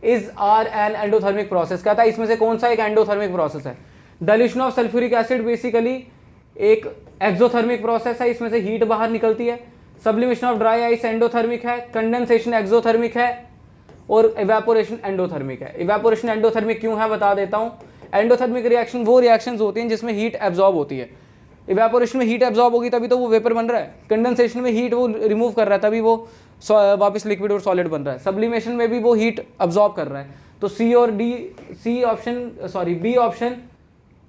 is are an endothermic process, कहता है इसमें से कौन सा एक एंडोथर्मिक प्रोसेस है? Dilution of sulphuric acid basically एक एक्सोथर्मिक प्रोसेस है, इसमें से हीट बाहर निकलती है। Sublimation of dry ice endothermic है, कंडेंसेशन एक्सोथर्मिक है, और इवेपोरेशन एंडोथर्मिक है। इवेपोरेशन एंडोथर्मिक क्यों है बता देता हूँ। एंडोथर्मिक रिएक्शन वो रिएक्शंस होती हैं जिसमें हीट एब्जॉर्ब होती है। इवेपोरेशन में हीट एब्जॉर्ब होगी तभी तो वो वेपर बन रहा है, कंडेंसेशन में हीट वो रिमूव कर रहा है तभी वो वापस लिक्विड और सॉलिड बन रहा है, सब्लिमेशन में भी वो हीट एब्जॉर्ब कर रहा है। तो सी और D, C option sorry B option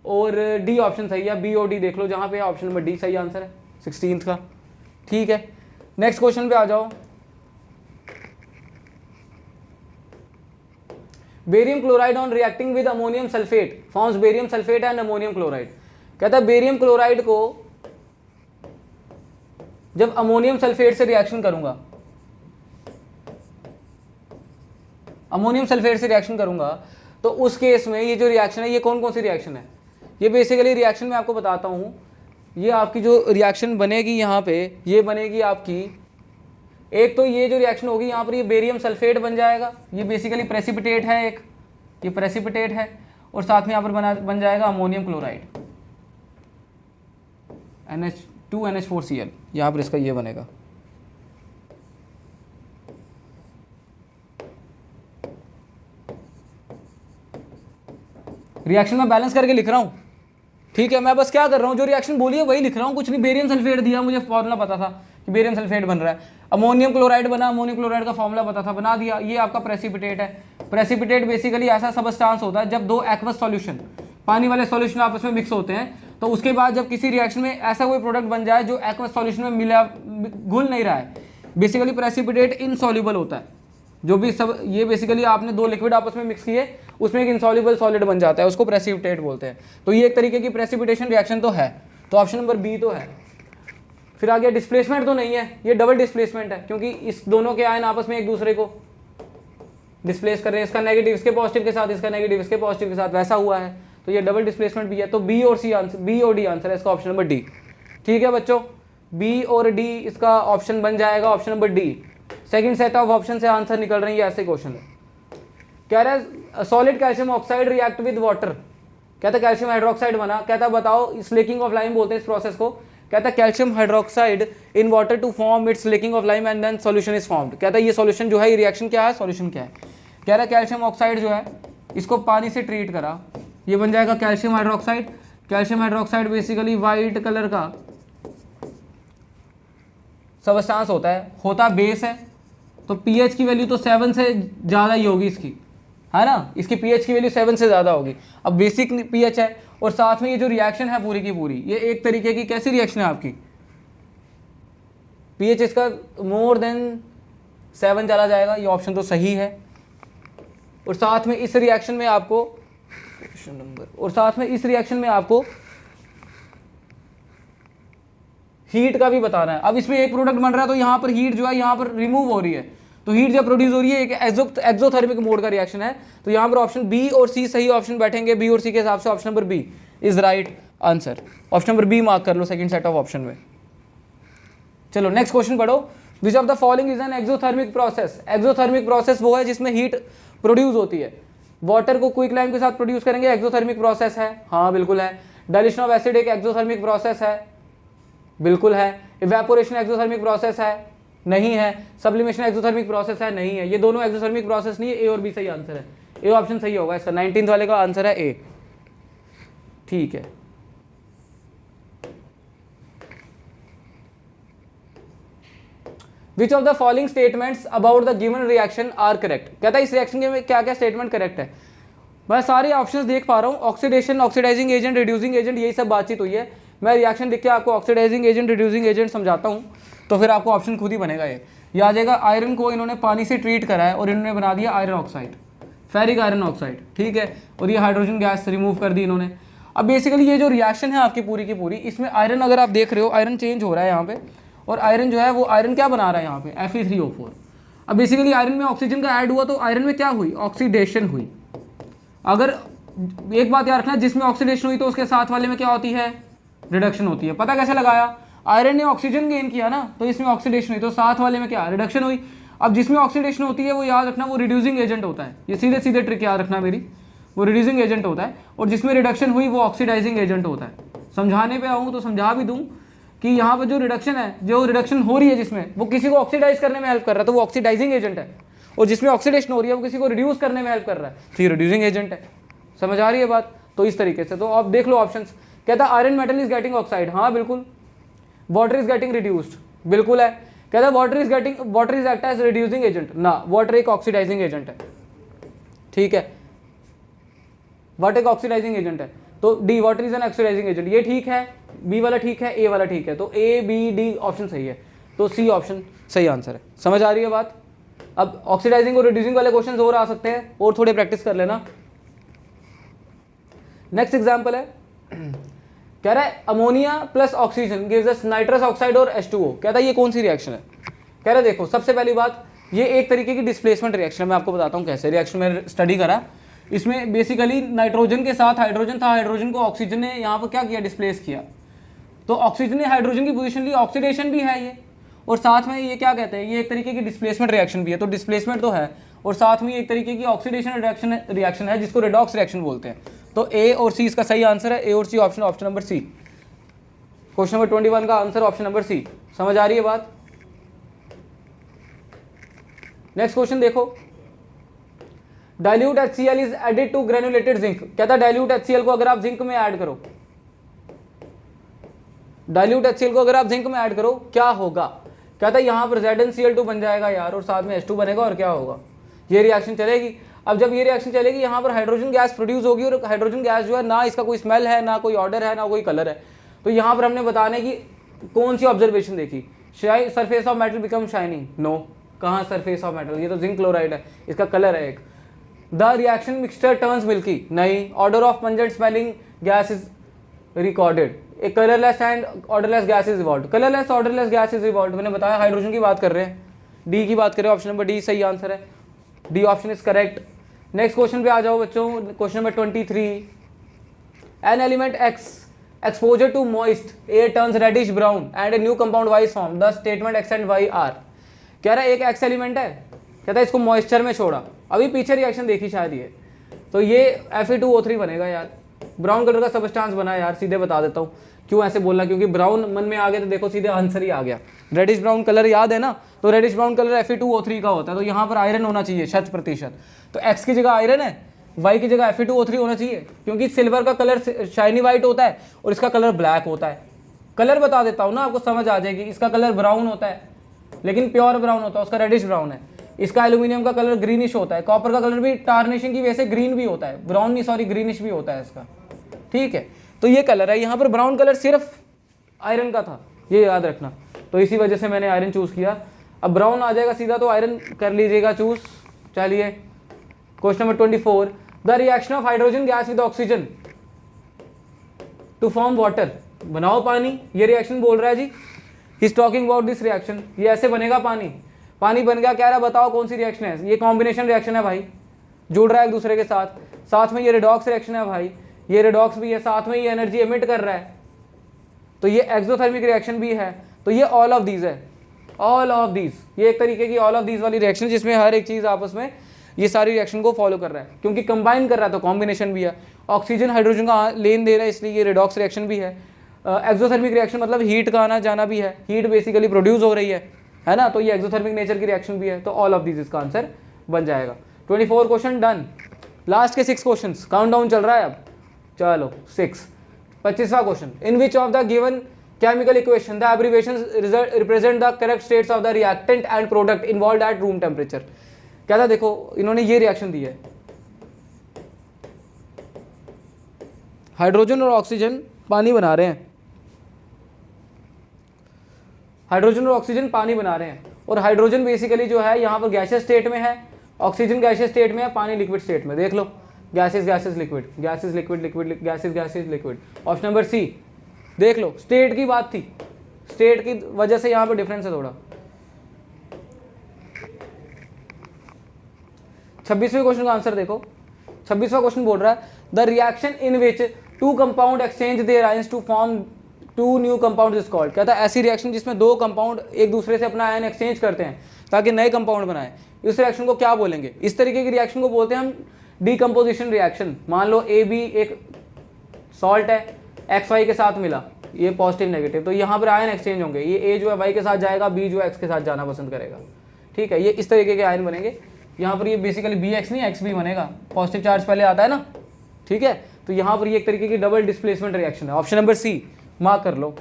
और डी ऑप्शन सही है, बी और डी देख लो, जहाँ पे ऑप्शन नंबर डी सही आंसर है 16th का। ठीक है, नेक्स्ट क्वेश्चन पे आ जाओ। Barium chloride on reacting with ammonium sulphate forms barium sulphate and ammonium chloride. कहता है बेरियम क्लोराइड को जब अमोनियम सल्फेट से रिएक्शन करूंगा, अमोनियम सल्फेट से रिएक्शन करूंगा तो उस केस में ये जो रिएक्शन है ये कौन कौन सी रिएक्शन है? ये बेसिकली रिएक्शन मैं आपको बताता हूं। ये आपकी जो रिएक्शन बनेगी यहाँ पे, ये बनेगी आपकी, एक तो ये जो रिएक्शन होगी यहाँ पर ये बेरियम सल्फेट बन जाएगा, ये बेसिकली प्रेसिपिटेट है, एक ये प्रेसिपिटेट है, और साथ में यहाँ पर बन जाएगा अमोनियम क्लोराइड NH2NH4Cl, यहाँ पर इसका ये बनेगा। रिएक्शन में बैलेंस करके लिख रहा हूँ। ठीक है, मैं बस क्या कर रहा हूँ, जो रिएक्शन बोली है वही लिख रहा हूँ, कुछ नहीं। बेरियम सल्फेट दिया, मुझे फॉर्मूला पता था कि बेरियम सल्फेट बन रहा है। अमोनियम क्लोराइड बना, अमोनियम क्लोराइड का फॉर्मूला पता था, बना दिया। ये आपका प्रेसिपिटेट है। प्रेसिपिटेट बेसिकली ऐसा सबस्टांस होता है जब 2 एक्वस सॉल्यूशन, पानी वाले सॉल्यूशन आपस में मिक्स होते हैं, तो उसके बाद जब किसी रिएक्शन में ऐसा कोई प्रोडक्ट बन जाए जो एक्वस सॉल्यूशन में मिला, घुल नहीं रहा है, बेसिकली प्रेसिपिटेट इनसॉल्युबल होता है। जो भी सब ये बेसिकली आपने 2 लिक्विड आपस में मिक्स किए, उसमें एक इनसॉल्युबल सॉलिड बन जाता है, उसको प्रेसिपिटेट बोलते हैं। तो ये एक तरीके की प्रेसिपिटेशन रिएक्शन तो है, तो ऑप्शन नंबर बी तो है। फिर आ गया डिस्प्लेसमेंट तो नहीं है, ये डबल डिस्प्लेसमेंट है क्योंकि इस दोनों के आयन आपस में एक दूसरे को डिस्प्लेस कर रहे हैं, इसका नेगेटिव इसके पॉजिटिव के साथ, इसका नेगेटिव इसके पॉजिटिव के साथ, वैसा हुआ है, तो ये डबल डिस्प्लेसमेंट भी है। तो बी और सी आंसर, बी और डी आंसर है इसका ऑप्शन नंबर डी। ठीक है बच्चों, बी और डी इसका ऑप्शन बन जाएगा option number D. Second set of option से आंसर निकल रहे हैं, ये ऐसे क्वेश्चन है। कह रहा है solid calcium oxide react with water, कहता है कैल्शियम हाइड्रोक्साइड बना, कहता है बताओ स्लेकिंग ऑफ लाइम बोलते हैं इस प्रोसेस को, कहता है calcium hydroxide in water to form it's slaking of lime and then solution is formed. कहता है ये सॉल्यूशन जो है, ये रिएक्शन क्या है, सॉल्यूशन क्या है। कह रहा है कैल्शियम ऑक्साइड जो है इसको पानी से ट्रीट करा, ये बन जाएगा calcium hydroxide. Calcium hydroxide basically white colour का सबस्टांस होता बेस है, तो पीएच की वैल्यू तो 7 से ज़्यादा ही होगी इसकी, है ना, इसकी पीएच की वैल्यू 7 से ज़्यादा होगी। अब बेसिक पीएच है और साथ में ये जो रिएक्शन है पूरी की पूरी, ये एक तरीके की कैसी रिएक्शन है आपकी, पीएच इसका मोर देन 7 चला जाएगा, ये ऑप्शन तो सही है। और साथ में इस रिएक्शन में आपको हीट का भी बताना है। अब इसमें एक प्रोडक्ट बन रहा है तो यहाँ पर हीट जो है यहाँ पर रिमूव हो रही है, तो हीट जब प्रोड्यूस हो रही है, एक एक्सोथर्मिक मोड का रिएक्शन है, तो यहाँ पर ऑप्शन बी और सी सही ऑप्शन बैठेंगे। बी और सी के हिसाब से option number B is right answer. Option number B mark कर लो सेकंड सेट ऑफ ऑप्शन में। चलो नेक्स्ट क्वेश्चन पढ़ो। Which of the following is an exothermic process. Exothermic process वो है जिसमें हीट प्रोड्यूस होती है। वाटर को क्विक लाइम के साथ प्रोड्यूस करेंगे, एक्सोथर्मिक प्रोसेस है, हाँ बिल्कुल है। डाइल्यूशन ऑफ एसिड एक एक्सोथर्मिक प्रोसेस है, बिल्कुल है। इवेपोरेशन एक्सोथर्मिक प्रोसेस है, नहीं है। सब्लिमेशन एक्सोथर्मिक प्रोसेस है, नहीं है। ये दोनों एक्सोथर्मिक प्रोसेस नहीं है, ए और बी सही आंसर है। ए ऑप्शन सही होगा इसका, 19th वाले का आंसर है ए। ठीक है, which of the following statements about the given reaction are correct. कहता है इस रिएक्शन के क्या क्या स्टेटमेंट करेक्ट है। मैं सारे ऑप्शंस देख पा रहा हूँ, oxidation, oxidising agent, reducing agent, यही सब बातचीत हुई है। मैं रिएक्शन लिख के आपको ऑक्सीडाइजिंग एजेंट, रिड्यूसिंग एजेंट समझाता हूँ, तो फिर आपको ऑप्शन खुद ही बनेगा। ये आ जाएगा, आयरन को इन्होंने पानी से ट्रीट करा है और इन्होंने बना दिया iron oxide, ferric iron oxide, ठीक है, और ये हाइड्रोजन गैस रिमूव कर दी इन्होंने। अब बेसिकली ये जो रिएक्शन है आपकी पूरी की पूरी, इसमें आयरन अगर आप देख रहे हो, आयरन चेंज हो रहा है यहाँ पे, और आयरन जो है वो आयरन क्या बना रहा है यहाँ पे, Fe3O4। अब बेसिकली आयरन में ऑक्सीजन का ऐड हुआ तो आयरन में क्या हुई, ऑक्सीडेशन हुई। अगर एक बात याद रखना, जिसमें ऑक्सीडेशन हुई तो उसके साथ वाले में क्या होती है, रिडक्शन होती है। पता कैसे लगाया, आयरन ने ऑक्सीजन गेन किया ना, तो इसमें ऑक्सीडेशन हुई, तो साथ वाले में क्या, रिडक्शन हुई। अब जिसमें ऑक्सीडेशन होती है वो याद रखना वो रिड्यूसिंग एजेंट होता है। ये सीधे सीधे ट्रिक याद रखना मेरी, वो रिड्यूसिंग एजेंट होता है। और जिसमें रिडक्शन हुई वो ऑक्सीडाइजिंग एजेंट होता है। समझाने पे आऊँ तो समझा भी दूँ कि यहाँ पर जो रिडक्शन हो रही है जिसमें, वो किसी को ऑक्सीडाइज करने में हेल्प कर रहा है, तो वो ऑक्सीडाइजिंग एजेंट है। और जिसमें ऑक्सीडेशन हो रही है वो किसी को रिड्यूस करने में हेल्प कर रहा है, तो ये रिड्यूसिंग एजेंट है। समझ आ रही है बात। तो इस तरीके से तो आप देख लो ऑप्शंस। कहता है iron metal is getting oxide, हाँ बिल्कुल। वाटर इज गेटिंग रिड्यूस्ड, बिल्कुल है। कहता है water is act as reducing agent, ना, वाटर एक ऑक्सीडाइजिंग एजेंट है, ठीक है, वाटर एक ऑक्सीडाइजिंग एजेंट है। तो D, water is an oxidising agent, ये ठीक है, बी वाला ठीक है, ए वाला ठीक है, तो ए बी डी ऑप्शन सही है, तो सी ऑप्शन सही आंसर है। समझ आ रही है बात। अब ऑक्सीडाइजिंग और रिड्यूसिंग वाले क्वेश्चन और आ सकते हैं, और थोड़े प्रैक्टिस कर लेना। नेक्स्ट एग्जाम्पल है, कह रहा है ammonia plus oxygen gives us nitrous oxide और H2O। कहता है ये कौन सी रिएक्शन है। कह रहा है देखो, सबसे पहली बात, ये एक तरीके की डिस्प्लेसमेंट रिएक्शन है। मैं आपको बताता हूँ कैसे रिएक्शन में स्टडी करा। इसमें बेसिकली नाइट्रोजन के साथ हाइड्रोजन था, हाइड्रोजन को ऑक्सीजन ने यहाँ पर क्या किया, डिस्प्लेस किया। तो ऑक्सीजन ने हाइड्रोजन की पोजीशन ली, ऑक्सीडेशन भी है ये, और साथ में ये क्या कहते हैं, ये एक तरीके की डिस्प्लेसमेंट रिएक्शन भी है। तो डिस्प्लेसमेंट तो है, और साथ में एक तरीके की ऑक्सीडेशन रिएक्शन है जिसको रेडॉक्स रिएक्शन बोलते हैं। तो ए और सी इसका सही आंसर है, ए और C option number C. Question number 21 का आंसर ऑप्शन नंबर सी। समझ आ रही है बात। नेक्स्ट क्वेश्चन देखो, dilute HCl is added to granulated zinc. कहता है डाइल्यूट HCl को अगर आप जिंक में ऐड करो, डाइल्यूट HCl को अगर आप जिंक में ऐड करो क्या होगा। कहता है यहाँ पर ZnCl2 बन जाएगा यार, और साथ में H2 बनेगा, और क्या होगा, ये रिएक्शन चलेगी। अब जब ये रिएक्शन चलेगी, यहाँ पर हाइड्रोजन गैस प्रोड्यूस होगी, और हाइड्रोजन गैस जो है ना इसका कोई स्मेल है, ना कोई ऑर्डर है, ना कोई कलर है। तो यहाँ पर हमने बताने की कौन सी ऑब्जर्वेशन देखी, surface of metal become shining, no, कहाँ सरफेस ऑफ मेटल, ये तो जिंक क्लोराइड है, इसका कलर है एक। The reaction mixture turns milky, नहीं। Order of pungent smelling gas is recorded, एक colourless and orderless gas is evolve. Colourless orderless gas is evolve, मैंने बताया हाइड्रोजन की बात कर रहे हैं, डी की बात करें, ऑप्शन नंबर डी सही आंसर है, D option is correct. Next question पे आ जाओ बच्चों, question number 23। An element X exposure to moist air turns reddish brown and a new compound Y form, the statement X and Y are. कह रहा है एक एक्स एलिमेंट है, कहता है इसको मॉइस्चर में छोड़ा, अभी पीछे रिएक्शन देखी शायद ये, तो ये Fe2O3 बनेगा यार, ब्राउन कलर का सबस्टांस बना यार, सीधे बता देता हूँ क्यों ऐसे बोलना, क्योंकि ब्राउन मन में आ गया तो देखो सीधे आंसर ही आ गया। रेडिश ब्राउन कलर याद है ना, तो रेडिश ब्राउन कलर Fe2O3 का होता है, तो यहाँ पर आयरन होना चाहिए 100%। तो एक्स की जगह आयरन है, वाई की जगह Fe2O3 होना चाहिए, क्योंकि सिल्वर का कलर शाइनी वाइट होता है और इसका कलर ब्लैक होता है। कलर बता देता हूँ ना, आपको समझ आ जाएगी। इसका कलर ब्राउन होता है लेकिन प्योर ब्राउन होता है, उसका रेडिश ब्राउन है। इसका एल्यूमिनियम का कलर ग्रीनिश होता है, कॉपर का कलर भी टार्निशिंग की वजह से ग्रीन भी होता है, ब्राउन नहीं सॉरी ग्रीनिश भी होता है इसका, ठीक है। तो ये कलर है, यहाँ पर ब्राउन कलर सिर्फ आयरन का था, ये याद रखना, तो इसी वजह से मैंने आयरन चूज किया। अब ब्राउन आ जाएगा सीधा, तो आयरन कर लीजिएगा चूज। चलिए question number 24, the reaction of hydrogen gas with oxygen to form water, बनाओ पानी, ये रिएक्शन बोल रहा है जी। He is talking about this reaction, ये ऐसे बनेगा पानी, पानी बन गया, कह रहा बताओ कौन सी रिएक्शन है, ये कॉम्बिनेशन रिएक्शन है भाई, जुड़ रहा है एक दूसरे के साथ, साथ में ये रिडॉक्स रिएक्शन है भाई, ये रिडॉक्स भी है, साथ में ये एनर्जी एमिट कर रहा है, तो ये एक्सोथर्मिक रिएक्शन भी है, तो ये ऑल ऑफ दीज है, ऑल ऑफ दीज, ये एक तरीके की ऑल ऑफ दीज वाली रिएक्शन जिसमें हर एक चीज आपस में ये सारी रिएक्शन को फॉलो कर रहा है, क्योंकि कंबाइन कर रहा है तो कॉम्बिनेशन भी है, ऑक्सीजन हाइड्रोजन का लेन दे रहा है इसलिए ये रिडॉक्स रिएक्शन भी है। एक्सोथर्मिक रिएक्शन मतलब हीट का आना जाना भी है, हीट बेसिकली प्रोड्यूस हो रही है ना, तो ये एक्सोथर्मिक नेचर की रिएक्शन भी है, तो ऑल ऑफ दीज इसका आंसर बन जाएगा। 24 क्वेश्चन डन, लास्ट के 6 क्वेश्चन, काउंट डाउन चल रहा है अब, चलो 6। 25वां question, in which of the given chemical equation the abbreviations represent the correct states of the reactant and product involved at room temperature. क्या था, देखो इन्होंने ये रिएक्शन दी है, हाइड्रोजन और ऑक्सीजन पानी बना रहे हैं, हाइड्रोजन और ऑक्सीजन पानी बना रहे हैं, और हाइड्रोजन बेसिकली जो है यहाँ पर गैसेस स्टेट में है, ऑक्सीजन गैसेस स्टेट में है, पानी लिक्विड स्टेट में। देख लो gases gases liquid, gases liquid liquid gases gases liquid, option number C. देख लो स्टेट की बात थी, स्टेट की वजह से यहाँ पर डिफरेंस है थोड़ा। 26वें क्वेश्चन का आंसर देखो, 26वां क्वेश्चन बोल रहा है the reaction in which two compound exchange their ions to form two new compound is called. कहता है ऐसी रिएक्शन जिसमें दो कंपाउंड एक दूसरे से अपना आयन एक्सचेंज करते हैं ताकि नए कंपाउंड बनाए, इस रिएक्शन को क्या बोलेंगे? इस तरीके की रिएक्शन को बोलते हैं हम डीकम्पोजिशन रिएक्शन। मान लो ए बी एक सॉल्ट है, एक्स वाई के साथ मिला, ये पॉजिटिव नेगेटिव, तो यहाँ पर आयन एक्सचेंज होंगे, ये ए जो है वाई के साथ जाएगा, बी जो है एक्स के साथ जाना पसंद करेगा, ठीक है, ये इस तरीके के आयन बनेंगे। यहाँ पर ये बेसिकली बी एक्स नहीं एक्स बी बनेगा, पॉजिटिव चार्ज पहले आता है ना, ठीक है, तो यहाँ पर ये एक तरीके की डबल डिस्प्लेसमेंट रिएक्शन है। ऑप्शन नंबर सी मार्क कर लो।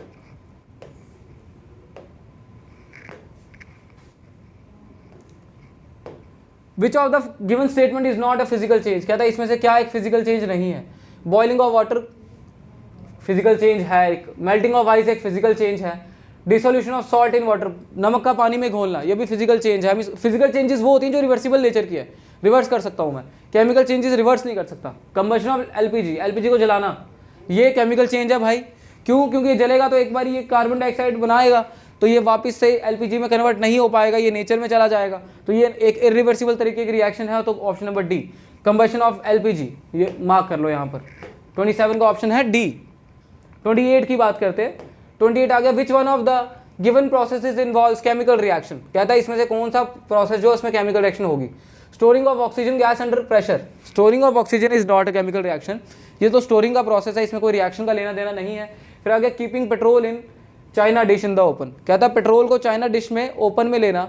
Which of the given statement is not a physical change. कहता है इसमें से क्या एक फिजिकल चेंज नहीं है? Boiling of water physical change है, मेल्टिंग ऑफ आइस एक फिजिकल चेंज है, dissolution of salt in water नमक का पानी में घोलना ये भी फिजिकल चेंज है। फिजिकल चेंजेस वो होती हैं जो रिवर्सिबल नेचर की है, रिवर्स कर सकता हूं मैं, केमिकल चेंजेस रिवर्स नहीं कर सकता। कंबशन ऑफ एलपीजी, एलपीजी को जलाना ये केमिकल चेंज है भाई, क्यों? क्योंकि ये जलेगा तो एक बार ये कार्बन डाइऑक्साइड बनाएगा तो ये वापस से एलपीजी में कन्वर्ट नहीं हो पाएगा, ये नेचर में चला जाएगा, तो ये एक इरिवर्सिबल तरीके की रिएक्शन है। तो option number D combustion of LPG, ये मार्क कर लो यहाँ पर। 27 का ऑप्शन है डी। 28 की बात करते हैं, 28 आ गया which one of the given processes involves chemical reaction. कहता है इसमें से कौन सा प्रोसेस जो इसमें केमिकल रिएक्शन होगी? Storing of oxygen gas under pressure. Storing of oxygen is not a chemical reaction, ये तो स्टोरिंग का प्रोसेस है, इसमें कोई रिएक्शन का लेना देना नहीं है। फिर आगे keeping petrol in China dish in the open. कहता है पेट्रोल को चाइना डिश में ओपन में लेना,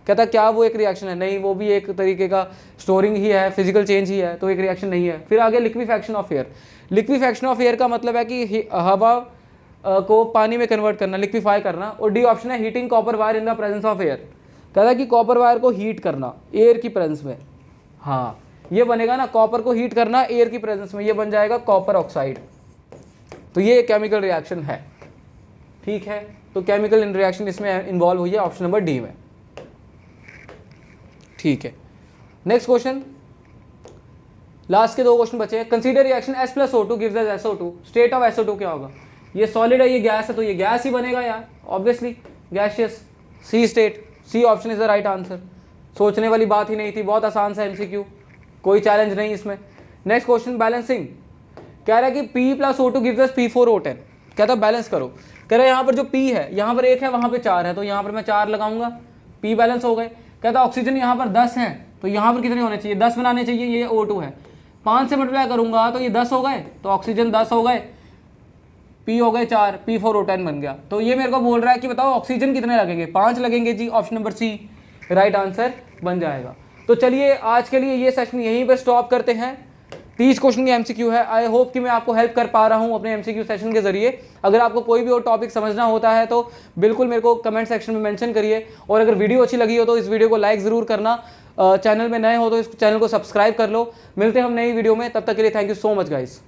कहता क्या वो एक रिएक्शन है? नहीं, वो भी एक तरीके का स्टोरिंग ही है, फिजिकल चेंज ही है, तो एक रिएक्शन नहीं है। फिर आगे liquefaction of air. Liquefaction of air का मतलब है कि हवा को पानी में कन्वर्ट करना, लिक्विफाई करना। और डी ऑप्शन है heating copper wire in the presence of air. कहता है कि कॉपर वायर को हीट करना एयर की प्रेजेंस में, हाँ ये बनेगा ना, कॉपर को हीट करना एयर की प्रेजेंस में, ये बन जाएगा कॉपर ऑक्साइड। तो ये केमिकल रिएक्शन है, ठीक है। तो केमिकल रिएक्शन इसमें इन्वॉल्व हुई है ऑप्शन नंबर डी में, ठीक है। नेक्स्ट क्वेश्चन, लास्ट के 2 क्वेश्चन बचे हैं। Consider reaction S+O2 gives us SO2, state of SO2 क्या होगा? ये सॉलिड है, ये गैस है, तो ये गैस ही बनेगा यार, obviously gaseous. C state, C option is the right answer. सोचने वाली बात ही नहीं थी, बहुत आसान सा एमसीक्यू, कोई चैलेंज नहीं इसमें। Next question, balancing. कह रहा है कि P + O2 gives us P4O10। कहता है बैलेंस करो। कह रहा है यहाँ पर जो P है, यहाँ पर 1 है, वहाँ पे 4 है, तो यहाँ पर मैं 4 लगाऊंगा, P बैलेंस हो गए। कहता है ऑक्सीजन यहाँ पर 10 है, तो यहाँ पर कितने होने चाहिए, 10 बनाने चाहिए, ये O2 है, 5 से मल्टीप्लाई करूंगा तो ये 10 हो गए, तो ऑक्सीजन 10 हो गए, P हो गए 4, P4O10 बन गया। तो ये मेरे को बोल रहा है कि बताओ ऑक्सीजन कितने लगेंगे, 5 लगेंगे जी, option number C right answer बन जाएगा। तो चलिए आज के लिए ये सेशन यहीं पर स्टॉप करते हैं। 30 क्वेश्चन की एमसीक्यू है। आई होप कि मैं आपको हेल्प कर पा रहा हूं अपने एमसीक्यू सेशन के जरिए। अगर आपको कोई भी और टॉपिक समझना होता है तो बिल्कुल मेरे को कमेंट सेक्शन में मेंशन करिए, और अगर वीडियो अच्छी लगी हो तो इस वीडियो को लाइक ज़रूर करना, चैनल में नए हो तो इस चैनल को सब्सक्राइब कर लो। मिलते हैं हम नई वीडियो में, तब तक के लिए thank you so much guys.